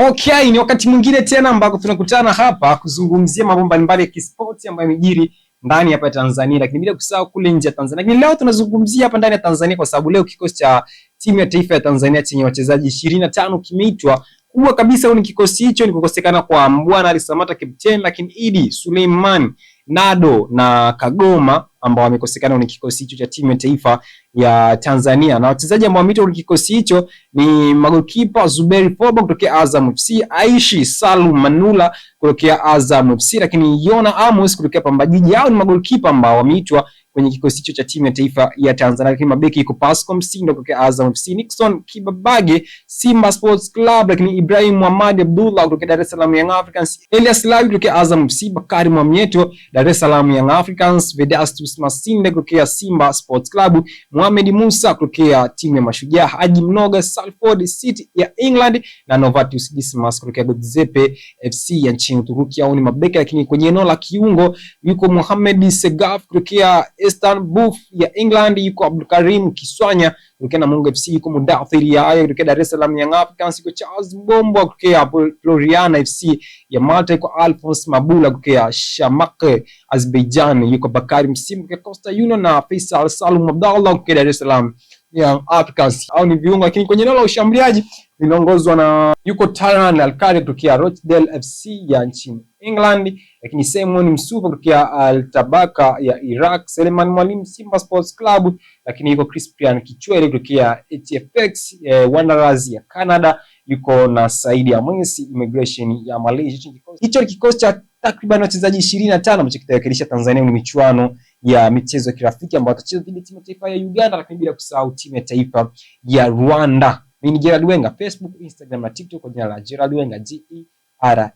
Okay, ni wakati mwingine tena ambako tunakutana hapa kuzungumzia mambo mbalimbali ya kispoti ambayo yamejiri ndani hapa Tanzania, lakini bila kusahau kule nje ya Tanzania. Lakini leo tunazungumzia hapa ndani ya Tanzania kwa sababu leo kikosi cha timu ya taifa ya Tanzania chenye wachezaji 25 kimeitwa. Kubwa kabisa ni kikosi hicho ni kukosekana kwa Mbwana Ali Samata captain, lakini Idi Suleiman, Nado na Kagoma ambao wamekosekana ni kikosi hicho cha timu ya taifa ya Tanzania. Na wachezaji ambao wameitwa kwenye kikosi hicho ni magolikipa Zuberi Foba kutokea Azam FC, Aishi Salum Manula kutokea Azam FC, lakini Yona Amos kutokea Pamba Jiji. Hao ni magolikipa ambao wameitwa kwenye kikosi hicho cha timu ya taifa ya Tanzania. Lakini mabeki iko Pascal Msindo kutokea Azam FC, Nixon Kibabage Simba Sports Club, lakini Ibrahim Muhammad Abdullah kutokea Dar es Salaam Young Africans, Elias Lawi kutokea Azam FC, Bakari Mwamnyeto Dar es Salaam Young Africans, Vedastus Masinde kutokea Simba Sports Club, Mohamed Musa kutokea timu ya Mashujaa, Haji Mnoga Salford City ya England na Novatus Dismas kutokea Godzepe FC ya nchini Uturuki. Hao ni mabeki. Lakini kwenye eneo la kiungo yuko Mohamed Segaf kutokea Istanbul ya England, yuko Abdulkarim Kiswanya kutokea Namungo FC, yuko Mudathir Yahya kutokea Dar es Salaam Young Africans, yuko Charles Mbombo kutokea Floriana FC ya Malta, yuko Alphonse Mabula kutokea Shamak Azerbaijan, yuko Bakari Msimu kutokea Coastal Union na Faisal Salum Abdallah kutokea Dar es Salaam Young Africans. Hao ni viungo. Lakini kwenye eneo la ushambuliaji linaongozwa na yuko Taran Al-Kari kutokea Rochdale FC ya nchini England, lakini Simon Msuva kutokea Al-Tabaka ya Iraq, Seleman Mwalimu Simba Sports Club, lakini yuko Crispian Kichwele kutokea HFX Wanderers ya Canada, yuko na Saidi Amwesi Immigration ya Malaysia. Hicho ni kikosi cha takriban wachezaji 25 ambacho kitawakilisha Tanzania kwenye michuano ya michezo ya kirafiki ambayo watacheza dhidi ya timu ya taifa ya Uganda, lakini bila kusahau timu ya taifa ya Rwanda. Mimi ni Gerald Wenga, Facebook, Instagram na TikTok kwa jina la Gerald Wenga, GERALDWENGA.